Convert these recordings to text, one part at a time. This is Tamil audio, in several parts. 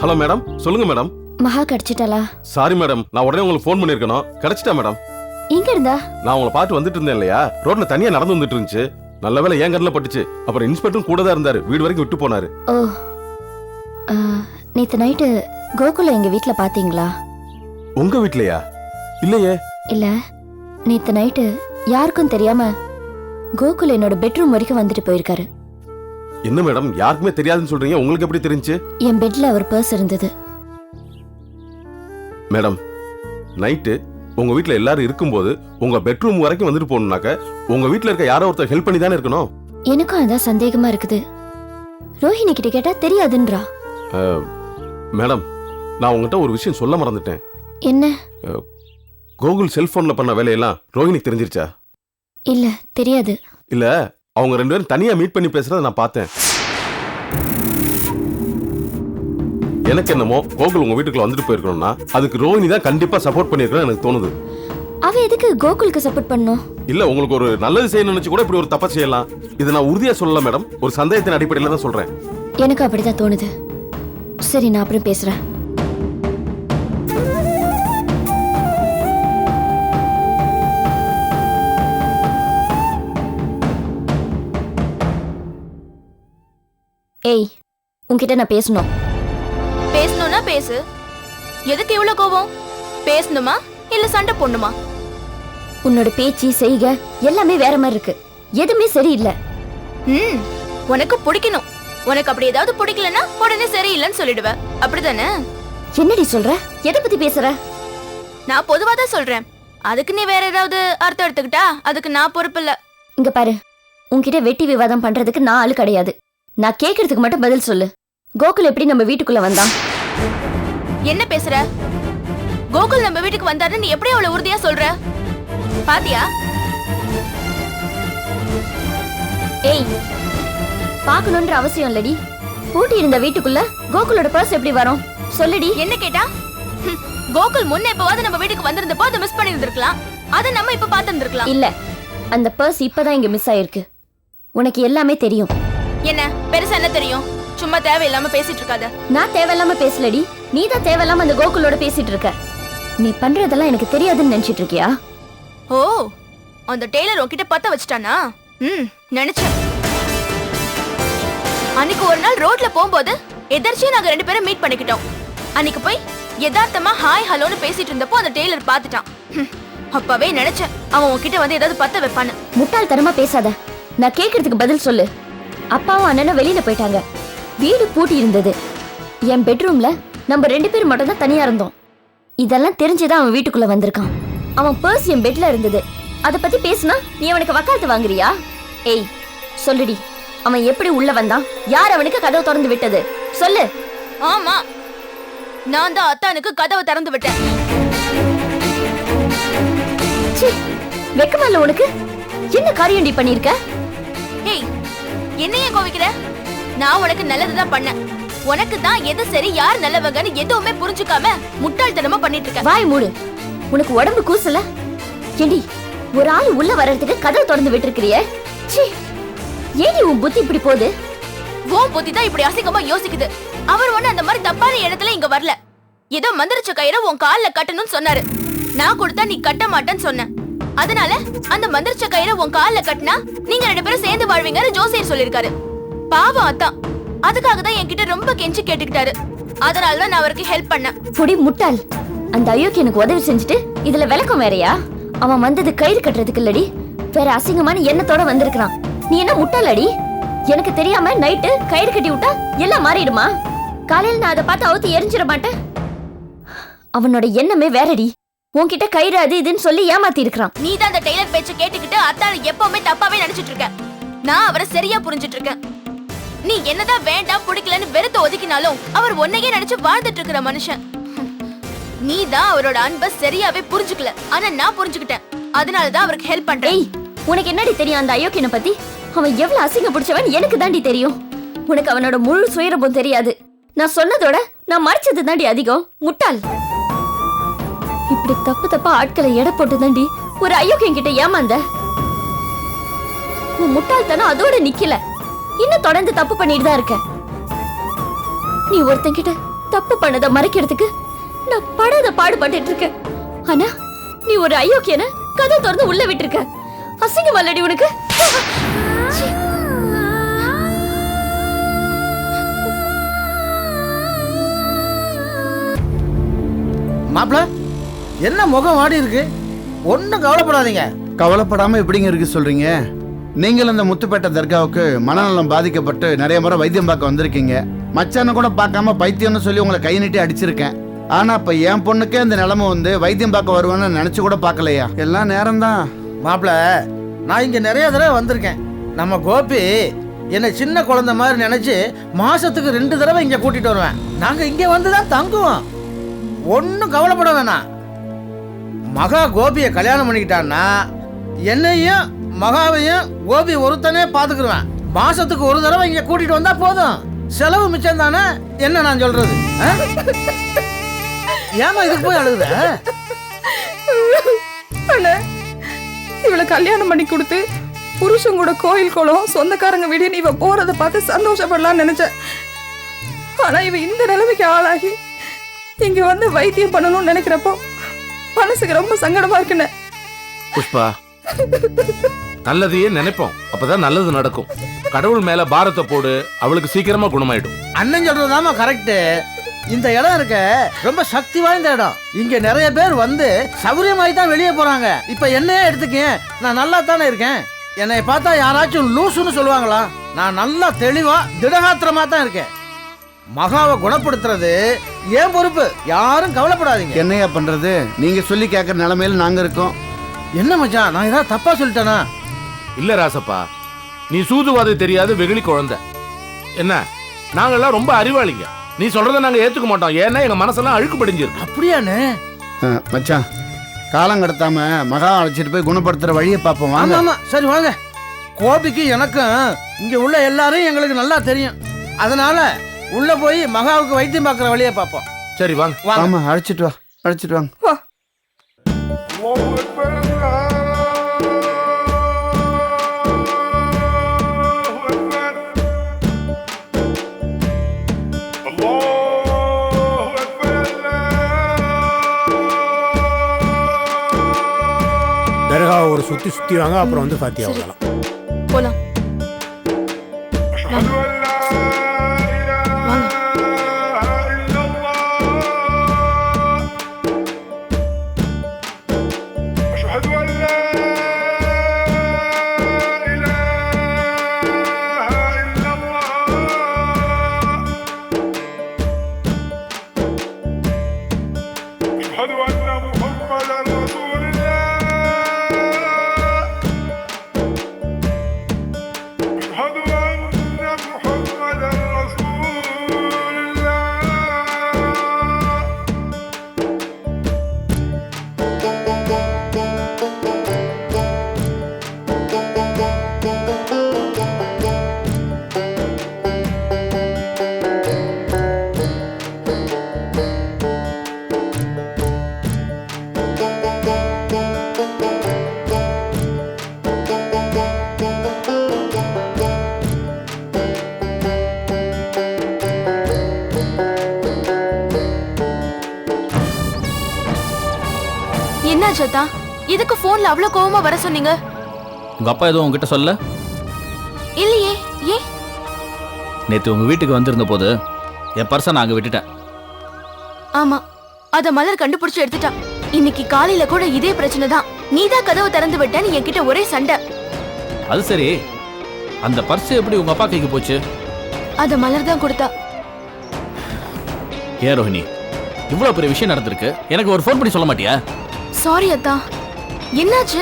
ஹலோ மேடம், சொல்லுங்க மேடம். மகா கிடைச்சிட்டாளா? சாரி மேடம், நான் உடனே உங்களுக்கு ஃபோன் பண்ணிருக்கணும். கிடைச்சிட்டா மேடம். எங்க இருந்தா? நான் உங்களை பார்த்து வந்துட்டு இருந்தேன் இல்லையா, ரோட்ல தனியா நடந்து வந்துட்டு இருந்துச்சு. நல்ல வேளை என் கண்ணில் பட்டுச்சு. அப்புறம் இன்ஸ்பெக்டரும் கூட தான் இருந்தாரு, வீடு வரைக்கும் விட்டு போனாரு. ஓ, நேத்து நைட்டு கோகுல எங்க வீட்ல பாத்தீங்களா? உங்க வீட்லயா? இல்லையே. இல்ல, நேத்து நைட்டு யாருக்கும் தெரியாம கோகுல் என்னோட பெட்ரூம் வரைக்கும் வந்துட்டு போயிருக்காரு. என்ன மேடம், யாருக்குமே தெரியாதுன்னு சொல்றீங்க, உங்களுக்கு எப்படி தெரிஞ்சு? என் பெட்ல அவர் பர்ஸ் இருந்தது. மேடம், நைட்டு உங்க வீட்ல எல்லாரும் இருக்கும்போது உங்க பெட்ரூம் வரைக்கும் வந்துட்டு போகணும்னாக்க உங்க வீட்ல இருக்க யாரோ ஒருத்தர் ஹெல்ப் பண்ணி தானே இருக்கணும். எனக்கும் அதான் சந்தேகமா இருக்குது. ரோஹிணி கிட்ட கேட்டா தெரியாதுன்றா. மேடம், நான் உங்ககிட்ட ஒரு விஷயம் சொல்ல மறந்துட்டேன். என்ன? கோகுல் செல்போன்ல பண்ண வேலையெல்லாம் ரோஹிணிக்கு தெரிஞ்சிருச்சா? இல்ல, தெரியாது. இல்ல, அவங்க ரெண்டு பேரும் தனியா மீட் பண்ணி பேசுறத நான் பார்த்தேன். எனக்கு என்னமோ கோகுல் உங்க வீட்டுக்குள்ள வந்துட்டு போயிருக்கணும்னா அதுக்கு ரோஹிணி தான் கண்டிப்பா சப்போர்ட் பண்ணிருக்கணும் எனக்கு தோணுது. அவ எதுக்கு கோகுலுக்கு சப்போர்ட் பண்ணும்? இல்ல, உங்களுக்கு ஒரு நல்லது செய்யணும்னு நினைச்சு கூட இப்படி ஒரு தப்பை செய்யலாம். இதை நான் உறுதியா சொல்லல மேடம், ஒரு சந்தேகத்தின் அடிப்படையில தான் சொல்றேன். எனக்கு அப்படிதான் தோணுது. சரி, நான் அப்புறம் பேசுறேன். ஏய், உன்கிட்ட நான் பேசணும். பேசணும்னா பேசு. எதுக்கு இவ்வளவு கோபம்? பேசணுமா இல்ல சண்டை போடணுமா? உன்னோட பேச்சு செய்க எல்லாமே வேற மாதிரி இருக்கு. எதுவுமே சரியில்லை. உனக்கு பிடிக்கணும். உனக்கு அப்படி ஏதாவது பிடிக்கலன்னா உடனே சரியில்லைன்னு சொல்லிடுவ, அப்படிதானே? என்னடி சொல்ற? எதை பத்தி பேசுற? நான் பொதுவா தான் சொல்றேன். அதுக்கு நீ வேற ஏதாவது அர்த்தம் எடுத்துக்கிட்டா அதுக்கு நான் பொறுப்பு இல்ல. இங்க பாரு, உன்கிட்ட வெட்டி விவாதம் பண்றதுக்கு நான் ஆளு கிடையாது. நான் கேக்குறதுக்கு மட்டும் பதில் சொல்லு. கோகுல் எப்படி நம்ம வீட்டுக்குள்ள வந்தான்? என்ன பேசுற? கோகுல் நம்ம வீட்டுக்கு வந்தாருன்னு நீ எப்படி அவ்வளவு உறுதியா சொல்ற? பாத்தியா? ஏய், பாக்கணும்ன்ற அவசியம் இல்லடி. பூட்டி இருந்த வீட்டுக்குள்ள கோகுலோட பர்ஸ் எப்படி வரும்? சொல்லுடி. என்ன கேட்டா? கோகுல் முன்ன எப்பவாவது நம்ம வீட்டுக்கு வந்திருந்தப்போ அதை மிஸ் பண்ணி இருந்திருக்கலாம். அதை நம்ம இப்ப பார்த்திருந்திருக்கலாம். இல்ல, அந்த பர்ஸ் இப்பதான் இங்க மிஸ் ஆயிருக்கு. உனக்கு எல்லாமே தெரியும். என்ன பெருசா என்ன தெரியும்? சும்மா தேவையில்லாம பேசிட்டு இருக்காத. நான் தேவையில்லாம பேசலடி, நீ தான் தேவையில்லாம அந்த கோகுலோட பேசிட்டு இருக்க. நீ பண்றதெல்லாம் எனக்கு தெரியாதுன்னு நினைச்சிட்டு இருக்கியா? ஓ, அந்த டெய்லர் உன்கிட்ட பத்த வச்சிட்டானா? நினைச்சேன். அன்னைக்கு ஒரு நாள் ரோட்ல போகும்போது எதர்ச்சியா நாங்க ரெண்டு பேரும் மீட் பண்ணிக்கிட்டோம். அன்னைக்கு போய் யதார்த்தமா ஹாய் ஹலோன்னு பேசிட்டு இருந்தப்போ அந்த டெய்லர் பாத்துட்டான். அப்பவே நினைச்சேன் அவன் உன்கிட்ட வந்து ஏதாவது பத்த வைப்பான்னு. முட்டாள் தரமா பேசாத. நான் கேக்குறதுக்கு பதில் சொல்லு. அப்பாவும் அண்ணனும் வெளியில போயிட்டாங்க. வீடு பூட்டி இருந்தது. என் பெட்ரூம்ல நம்ம ரெண்டு பேரும் மட்டும் தான் தனியா இருந்தோம். இதெல்லாம் தெரிஞ்சுதான் அவன் வீட்டுக்குள்ள வந்திருக்கான். அவன் பர்ஸ் என் பெட்ல இருந்தது. அத பத்தி பேசுனா நீ அவனுக்கு வக்காலத்து வாங்குறியா? ஏய், சொல்லுடி, அவன் எப்படி உள்ள வந்தான்? யார் அவனுக்கு கதவை திறந்து விட்டது? சொல்லு. ஆமா, நான் தான் அத்தானுக்கு கதவை திறந்து விட்டேன். வெக்கமா இல்ல உனக்கு? என்ன காரியண்டி பண்ணிருக்க? ஏய், என்னைய கோவிக்கிற? நான் உனக்கு நல்லதுதான் பண்ணேன். உனக்கு தான் எது சரி யார் நல்லவங்கன்னு எதுவுமே புரிஞ்சுக்காம முட்டாள்தனமா பண்ணிட்டு இருக்க. வாய் மூடு. உனக்கு உடம்பு கூசல? ஏண்டி, ஒரு ஆள் உள்ள வர்றதுக்கு கதவு திறந்து விட்டுருக்கிறியே? ஏடி உன் புத்தி இப்படி போகுது? உன் புத்தி தான் இப்படி அசிங்கமா யோசிக்குது. அவர் ஒண்ணு அந்த மாதிரி தப்பான இடத்துல இங்க வரல. ஏதோ மந்திரிச்ச கயிறை உன் கால்ல கட்டணும்னு சொன்னாரு. நான் கொடுத்தா நீ கட்ட மாட்டேன்னு சொன்னேன். அதனால அந்த மந்திரிச்ச கயிறை உன் கால்ல கட்டினா நீங்க ரெண்டு பேரும் சேர்ந்து வாழ்வீங்கன்னு ஜோசியர் சொல்லிருக்காரு. பாவம் அத்தான், அதுக்காக தான் என்கிட்ட ரொம்ப கெஞ்சி கேட்டுக்கிட்டாரு. அதனாலதான் நான் அவருக்கு ஹெல்ப் பண்ணேன். புடி முட்டாள். அந்த அயோக்கு எனக்கு உதவி செஞ்சுட்டு இதுல விளக்கம் வேறையா? அவன் வந்தது கயிறு கட்டுறதுக்கு இல்லடி, வேற அசிங்கமான எண்ணத்தோட வந்திருக்கான். நீ என்ன முட்டாளடி? எனக்கு தெரியாம நைட்டு கயிறு கட்டி விட்டா எல்லாம் மாறிடுமா? காலையில நான் அதை பார்த்து அவுத்து எரிஞ்சிட மாட்டேன். அவனோட எண்ணமே வேறடி. உன்கிட்ட கயிறு அது இதுன்னு சொல்லி ஏமாத்தி இருக்கிறான். நீ தான் அந்த டெய்லர் பேச்ச கேட்டுக்கிட்டு அத்தானை எப்பவுமே தப்பாவே நினைச்சிட்டு இருக்க. நான் அவரை சரியா புரிஞ்சிட்டு இருக்கேன். நீ என்னதான் வேண்டாம் பிடிக்கலன்னு வெறுத்து ஒதுக்கினாலும் அவர் ஒன்னையே நினைச்சு வாழ்ந்துட்டு இருக்கிற மனுஷன். நீ தான் அவரோட அன்பை சரியாவே புரிஞ்சுக்கல. ஆனா நான் புரிஞ்சுக்கிட்டேன். அதனாலதான் அவருக்கு ஹெல்ப் பண்றேன். உனக்கு என்னடி தெரியும் அந்த அயோக்கியனை பத்தி? அவன் எவ்வளவு அசிங்க பிடிச்சவன் எனக்கு தாண்டி தெரியும். உனக்கு அவனோட முழு சுயரபம் தெரியாது. நான் சொன்னதோட நான் மறைச்சது தாண்டி அதிகம். முட்டாள். இப்படி தப்பு தப்பா ஆட்களை எடை போட்டு தாண்டி ஒரு அயோக்கியம் கிட்ட ஏமாந்த. உன் முட்டாள்தனம் அதோட நிக்கல, இன்னும் தொடர்ந்து தப்பு பண்ணிட்டு தான் இருக்க. நீ ஒருத்தங்கிட்ட தப்பு பண்ணதை மறைக்கிறதுக்கு நான் படாத பாடுபட்டுட்டு இருக்கேன். ஆனா நீ ஒரு அயோக்கியன கதை திறந்து உள்ள விட்டுருக்க. அசிங்கமல்லடி உனக்கு? சீ. மாப்பிள, என்ன முகம் வாடி இருக்கு? ஒன்றும் கவலைப்படாதீங்க. கவலைப்படாம எப்படிங்க இருக்கு சொல்றீங்க? நீங்கள் இந்த முத்துப்பேட்டை தர்காவுக்கு மனநலம் பாதிக்கப்பட்டு நிறைய முறை வைத்தியம் பார்க்க வந்திருக்கீங்க. மச்சான கூட பார்க்காம பைத்தியம்னு சொல்லி உங்களை கை நீட்டி அடிச்சிருக்கேன். ஆனா இப்ப என் பொண்ணுக்கே இந்த நிலைமை வந்து வைத்தியம் பார்க்க வருவேன்னு நினைச்சு கூட பார்க்கலையா? எல்லாம் நேரம்தான். மாப்பிள, நான் இங்க நிறைய தடவை வந்திருக்கேன். நம்ம கோபி என்னை சின்ன குழந்தை மாதிரி நினைச்சு மாசத்துக்கு 2 தடவை இங்க கூட்டிட்டு வருவேன். நாங்க இங்க வந்துதான் தங்குவோம். ஒன்றும் கவலைப்பட வேணாம். மகா கோபியை கல்யாணம் பண்ணிக்கிட்டான்னா என்னையும் மகாவையும் கோபி ஒருத்தனே பாத்துக்குருவேன். மாசத்துக்கு 1 தடவை இங்க கூட்டிட்டு வந்தா போதும். செலவு மிச்சம் தானே. என்ன நான் சொல்றது? ஏமா இதுக்கு போய் அழுகுத? இவளை கல்யாணம் பண்ணி கொடுத்து புருஷன் கூட கோயில் குளம் சொந்தக்காரங்க வீடு இவ போறதை பார்த்து சந்தோஷப்படலாம்னு நினைச்சேன். ஆனா இவ இந்த நிலைமைக்கு ஆளாகி இங்க வந்து வைத்தியம் பண்ணணும்னு நினைக்கிறப்போ மனசுக்கு ரொம்ப சங்கடமா இருக்குன்னு. புஷ்பா, நல்லதையே நினைப்போம், அப்பதான் நல்லது நடக்கும். கடவுள் மேல பாரத்தை போடு, அவளுக்கு சீக்கிரமா குணமாயிடும். அண்ணன் சொல்றதாமா கரெக்ட். இந்த இடம் இருக்க ரொம்ப சக்தி வாய்ந்த இடம். இங்க நிறைய பேர் வந்து சௌரியமாயி தான் வெளியே போறாங்க. இப்ப என்னையே எடுத்துக்கேன், நான் நல்லா தானே இருக்கேன். என்னை பார்த்தா யாராச்சும் லூசுன்னு சொல்லுவாங்களா? நான் நல்லா தெளிவா திடகாத்திரமா தான் இருக்கேன். மகாவை குணப்படுத்துறது ஏன் பொறுப்பு. யாரும் கவலைப்படாதீங்க. என்னையா பண்றது? நீங்க சொல்லி கேட்கற நிலைமையில நாங்க இருக்கோம். என்ன மச்சான், நான் ஏதாவது தப்பா சொல்லிட்டேனா? இல்ல ராசப்பா, நீ சூதுவாது தெரியாத வெகுளி குழந்தை. என்ன, நாங்கெல்லாம் ரொம்ப அறிவாளிங்க. நீ சொல்றதை நாங்க ஏத்துக்க மாட்டோம். ஏன்னா எங்க மனசெல்லாம் அழுக்கு படிஞ்சிருக்கு. அப்படியானே? மச்சான், காலம் கடத்தாம மகா அழைச்சிட்டு போய் குணப்படுத்துற வழியை பார்ப்போம் வாங்க. ஆமா, சரி வாங்க. கோபிக்கு எனக்கும் இங்க உள்ள எல்லாரும் எங்களுக்கு நல்லா தெரியும். அதனால உள்ள போய் மகாவுக்கு வைத்தியம் பார்க்குற வழியை பார்ப்போம். சரி வாங்க. ஆமா, அழைச்சிட்டு வா, அழைச்சிட்டு வாங்க. வா. தர்காவை ஒரு சுத்தி வாங்க, அப்புறம் வந்து ஃபாத்தியா ஓதலாம். போலாம். என்னாச்சா? இதுக்கு போன்ல அவ்வளவு கோவமா வர சொன்னீங்க? உங்க அப்பா எதுவும் உங்ககிட்ட சொல்ல? இல்லையே. ஏன்? நேத்து உங்க வீட்டுக்கு வந்திருந்த போது என் பர்ஸை நான் அங்க விட்டுட்டேன். ஆமா, அத மலர் கண்டுபிடிச்சு எடுத்துட்டா. இன்னைக்கு காலையில கூட இதே பிரச்சனை தான். நீதான் கதவை திறந்து விட்டேன்னு என்கிட்ட ஒரே சண்டை. அது சரி, அந்த பர்ஸ் எப்படி உங்க அப்பா கைக்கு போச்சு? அத மலர் தான் கொடுத்தா. ஏன் ரோஹிணி, இவ்வளவு பெரிய விஷயம் நடந்திருக்கு, எனக்கு ஒரு ஃபோன் பண்ணி சொல்ல மாட்டியா? சாரி அத்தா. என்னாச்சு?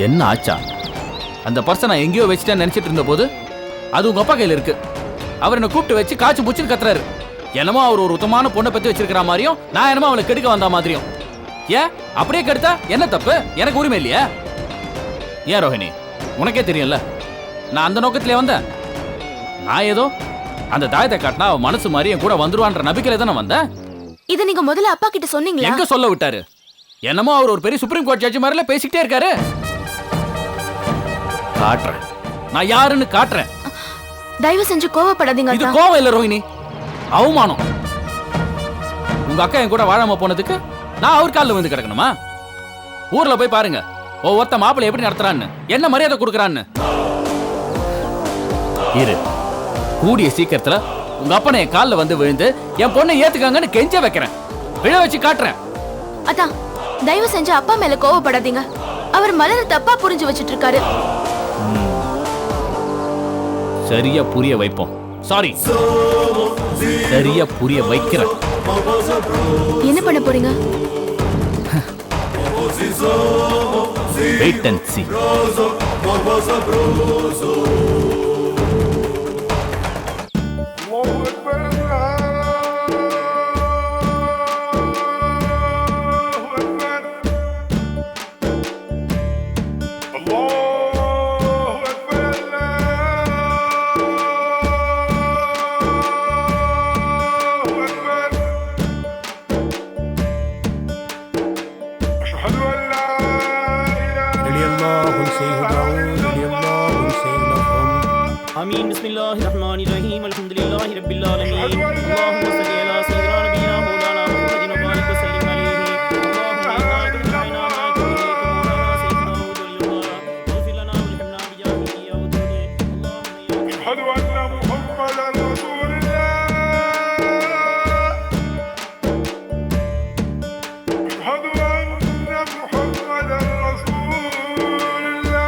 என்ன ஆச்சா? அந்த பர்ஸை நான் எங்கேயோ வச்சுட்டேன்னு நினைச்சிட்டு இருந்த போது அது உங்க அப்பா கையில இருக்கு. அவர் என்ன கூப்பிட்டு வச்சு காய்ச்சி பூச்சின்னு கத்துறாரு. என்னமோ அவர் ஒரு உத்தமான பொண்ணை பத்தி வச்சிருக்கிற மாதிரியும், நான் என்னமோ அவளை கெடுக்க வந்த மாதிரியும். ஏன் அப்படியே கெடுத்தா என்ன தப்பு? எனக்கு உரிமை இல்லையா? ஏன் ரோஹிணி, உனக்கே தெரியும்ல நான் அந்த நோக்கத்திலே வந்தேன். நான் ஏதோ அந்த தாயத்தை காட்டினா அவன் மனசு மாதிரி என் கூட வந்துருவான்ற நம்பிக்கையில தானே வந்தேன். இத நீங்க முதல்ல அப்பா கிட்ட சொன்னீங்களா? எங்க சொல்ல விட்டாரு? என்னமோ அவர் ஒரு பெரிய சுப்ரீம் கோர்ட் ஜட்ஜ் மாதிரில பேசிக்கிட்டே இருக்காரு. காட்டுறேன், நான் யாருன்னு காட்டுறேன். தயவு செஞ்சு கோவப்படாதீங்க. இது கோவம் இல்ல ரோஹிணி, அவமானம். உங்க அக்கா என் கூட வாழாம போனதுக்கு நான் அவர் காலில் வந்து கிடக்கணுமா? ஊர்ல போய் பாருங்க, ஒவ்வொருத்த மாப்பிள்ளை எப்படி நடத்துறான்னு, என்ன மரியாதை கொடுக்கறான்னு. இரு, கூடிய சீக்கிரத்துல உங்க அப்பனை என் காலில் வந்து விழுந்து என் பொண்ணை ஏத்துக்காங்கன்னு கெஞ்ச வைக்கிறேன், விழ வச்சு காட்டுறேன். அதான் தயவு செஞ்சு அப்பா மேல கோவப்படாதீங்க. அவர் மலரை தப்பா புரிஞ்சு வச்சிட்டு இருக்காரு. சரியா புரிய வைப்போம். சாரி, சரியா புரிய வைக்கிறேன். என்ன பண்ண போறீங்க? Wait and see. آمين بسم الله الرحمن الرحيم الحمد لله رب العالمين اللهم صل على سيدنا نبينا مولانا محمد وبارك وسلم عليه اللهم إنا دعينا معك إليك مولانا سيدنا ودول يوما اغفر لنا وارحمنا بجاهه يا ودود اللهم يا أشهد أن محمدا رسول الله أشهد أن محمدا رسول الله.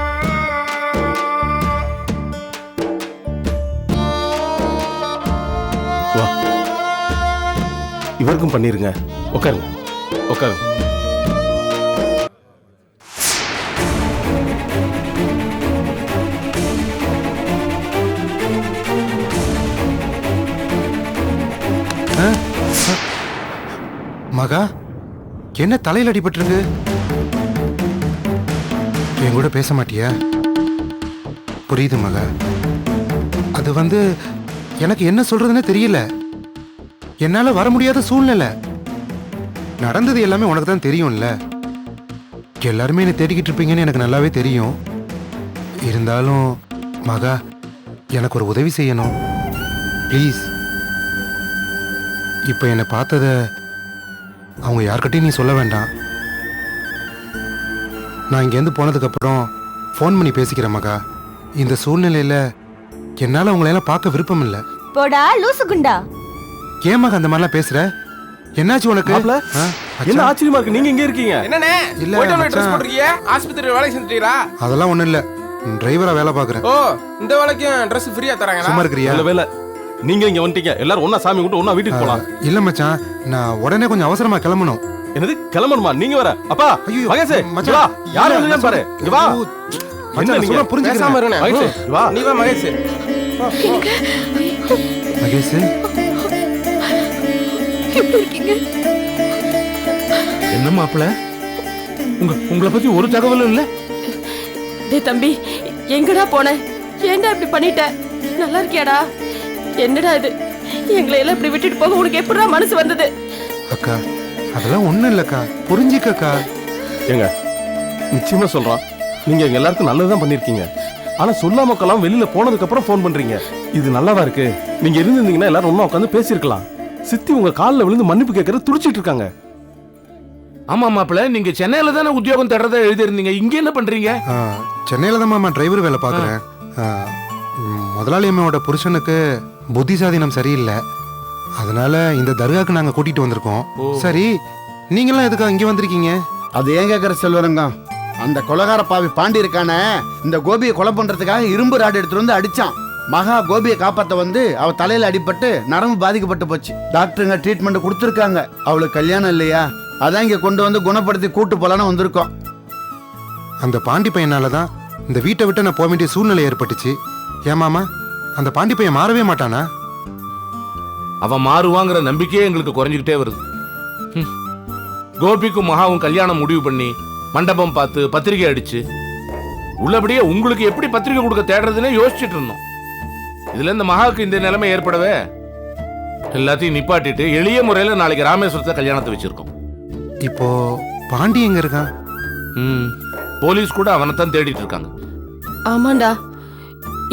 வா, இவருக்கும் பண்ணிருங்க. உட்காருங்க, உட்காருங்க. மகா, என்ன தலையில் அடிபட்டிருக்கு? என் கூட பேச மாட்டியா? புரியுது மகா. அது எனக்கு என்ன சொல்றதுன்னு தெரியல. என்னால வர முடியாத சூழ்நிலை. நடந்தது எல்லாமே உனக்கு தான் தெரியும்ல. எல்லாருமே என்னை தேடிக்கிட்டு இருப்பீங்கன்னு எனக்கு நல்லாவே தெரியும். இருந்தாலும் மகா, எனக்கு ஒரு உதவி செய்யணும் ப்ளீஸ். இப்போ என்னை பார்த்தத அவங்க யார்கிட்டையும் நீ சொல்ல வேண்டாம். நான் இங்கேருந்து போனதுக்கப்புறம் ஃபோன் பண்ணி பேசிக்கிறேன் மகா. இந்த சூழ்நிலையில் என்னால் அவங்களையெல்லாம் பார்க்க விருப்பம் இல்லை. போடா லூசு குண்டா. ஏன் மகா அந்த மாதிரிலாம் பேசுற? என்னாச்சு உனக்கு? மாப்ள, ஆ, என்ன மச்சான். ஆச்சரியமா இருக்கு, நீங்க எங்க இருக்கீங்க? என்னண்ணே இல்ல, போயிட்டு மச்சான். ட்ரெஸ் போட்டுருக்கீங்க, ஆஸ்பத்திரியில் வேலை செஞ்சுட்டீங்களா? அதெல்லாம் ஒன்றும் இல்லை, டிரைவரா வேலை பார்க்குறேன். ஓ, இந்த வேலைக்கும் ட்ரெஸ் ஃப்ரீயா தராங்களா? சும்மா இருக்கிறியா? நல்ல வேலை நீங்க இங்க வந்துட்டீங்க. எல்லாரும் ஒண்ணா சாமி கும்பிட்டு ஒண்ணா வீட்டுக்கு போலாம். இல்லை மச்சான், நான் உடனே கொஞ்சம் அவசரமா கிளம்பணும். என்னது கிளம்பணுமா? நீங்க வர அப்பா ஐயோ, மகேஷ் மச்சான். வா, யார் இல்ல, வந்தீங்கன்னு பாரு. இங்க வா. ஐயோ, என்ன மச்சான், நான் நீங்க? சொன்னா புரிஞ்சுக்கிறேன். பேசாம இருண்ணே. மகேஷ், இங்க வா. நீ வா மகேஷ். மகேஷ், என்ன மாப்பிள்ள, உங்களை பத்தி ஒரு தகவலும் இல்ல? டேய் தம்பி, எங்கடா போன? ஏன்டா இப்படி பண்ணிட்ட? நல்லா இருக்கியாடா? என்னடா இது, எங்களை எல்லாம் இப்படி விட்டுட்டு போக உனக்கு எப்படிடா மனசு வந்தது? அக்கா, அதெல்லாம் ஒண்ணும் இல்லக்கா, புரிஞ்சுக்கக்கா. ஏங்க, நிச்சயமா சொல்றான், நீங்க எங்க எல்லாருக்கும் நல்லதுதான் பண்ணிருக்கீங்க. ஆனா சொல்லாம கொள்ளாம வெளியில போனதுக்கு அப்புறம் போன் பண்றீங்க. இது நல்லாவா இருக்கு? நீங்க இருந்திருந்தீங்கன்னா எல்லாரும் ஒண்ணா உட்காந்து பேசியிருக்கலாம். சித்தி உங்க காலில் விழுந்து மன்னிப்பு கேட்கறது துடிச்சிட்டு இருக்காங்க. ஆமா மாப்பிள்ள, நீங்க சென்னையில தானே உத்தியோகம் தேடுறதா எழுதிருந்தீங்க, இங்க என்ன பண்றீங்க? சென்னையில தான் மாமா டிரைவர் வேலை பார்க்குறேன். முதலாளி அம்மாவோட புருஷனுக்கு புத்தி சாதீனம் சரியில்லை, அதனால இந்த தர்காக்கு நாங்க கூட்டிட்டு வந்திருக்கோம். சரி, நீங்களாம் எதுக்கா இங்க வந்திருக்கீங்க? அது ஏன் கேட்குற செல்வரங்கம்? அந்த கொலகார பாவி பாண்டி இருக்கானே, இந்த கோபியை கொலை பண்றதுக்காக இரும்பு ராடு எடுத்துட்டு வந்து அடிச்சான். மகா கோபியை காப்பாற்ற வந்து அவ தலையில அடிபட்டு நரம்பு பாதிக்கப்பட்டு போச்சு. டாக்டருங்க ட்ரீட்மெண்ட் கொடுத்துருக்காங்க. அவளுக்கு கல்யாணம் இல்லையா, அதான் இங்க கொண்டு வந்து குணப்படுத்தி கூட்டு போலான்னு வந்திருக்கோம். அந்த பாண்டி பையனால தான் இந்த வீட்டை விட்டு நான் போக வேண்டிய சூழ்நிலை ஏற்பட்டுச்சு. ஏன் மாமா, அந்த பாண்டி பையன் மாறவே மாட்டானா? அவன் மாறுவாங்கிற நம்பிக்கையே எங்களுக்கு குறைஞ்சிக்கிட்டே வருது. கோபிக்கும் மகாவும் கல்யாணம் முடிவு பண்ணி மண்டபம் பார்த்து பத்திரிகை அடிச்சு உள்ளபடியே உங்களுக்கு எப்படி பத்திரிகை கொடுக்க தேடுறதுன்னு யோசிச்சுட்டு இருந்தோம். இதுல இந்த மகாவுக்கு இந்த நிலைமை ஏற்படவே எல்லாத்தையும் நிப்பாட்டிட்டு எளிய முறையில நாளைக்கு ராமேஸ்வரத்தை கல்யாணத்தை வச்சிருக்கோம். இப்போ பாண்டி எங்க இருக்கான்? போலீஸ் கூட அவனைத்தான் தேடிட்டு இருக்காங்க. ஆமாண்டா,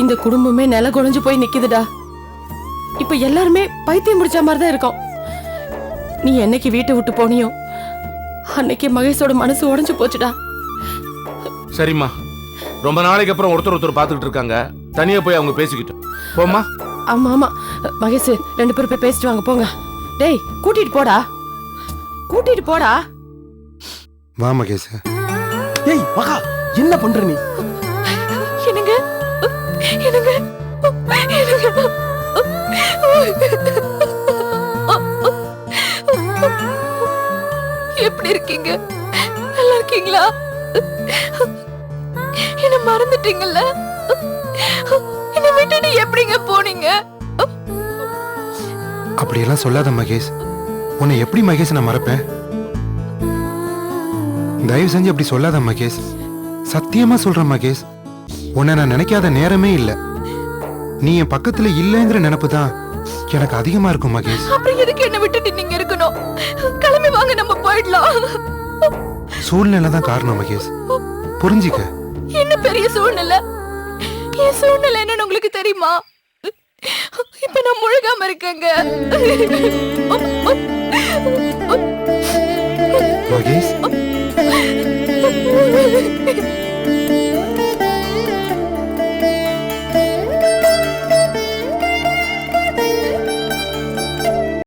இந்த குடும்பமே நில குறைஞ்சு போய் நிக்குதுடா. இப்ப எல்லாருமே பைத்தியம் முடிச்ச மாதிரி தான் இருக்கோம். நீ என்னைக்கு வீட்டை விட்டு போனியோ அன்னைக்கு மகேஷோட மனசு உடைஞ்சு போச்சுடா. சரிம்மா, ரொம்ப நாளைக்கு அப்புறம் ஒருத்தர் பார்த்துக்கிட்டு இருக்காங்க. தனியா போய் அவங்க பேசிக்கிட்டோம். போம்மா. ஆமா ஆமா மகேஷ், 2 பேரும் போய் பேசிட்டு வாங்க போங்க. டேய் கூட்டிட்டு போடா, கூட்டிட்டு போடா. வா மகேஷ். ஏய் மகா, என்ன பண்ற நீ? என்னங்க என்னங்க எப்படி இருக்கீங்க? நல்லா இருக்கீங்களா? என்ன மறந்துட்டீங்கல்ல? என்ன விட்டு நீ எப்படிங்க போனீங்க? அப்படியெல்லாம் சொல்லாத மகேஷ். உன்னை எப்படி மகேஷ் நான் மறப்பேன்? தயவு செஞ்சு அப்படி சொல்லாத மகேஷ். சத்தியமா சொல்றேன் மகேஷ், உன்னை நான் நினைக்காத நேரமே இல்லை. நீ என் பக்கத்துல இல்லைங்கிற நினைப்பு தான் எனக்கு அதிகமா இருக்கும் மகேஷ். அப்புறம் எதுக்கு என்ன விட்டுட்டு நீங்க இருக்கணும்? கிளம்பி வாங்க, நம்ம போயிடலாம். சூழ்நிலை தான் காரணம் மகேஷ், புரிஞ்சிக்க. என்ன பெரிய சூழ்நிலை? என் சூழ்நிலை என்னன்னு உங்களுக்கு தெரியுமா? இப்ப நான் முழுகாம இருக்கேங்க. மகேஷ்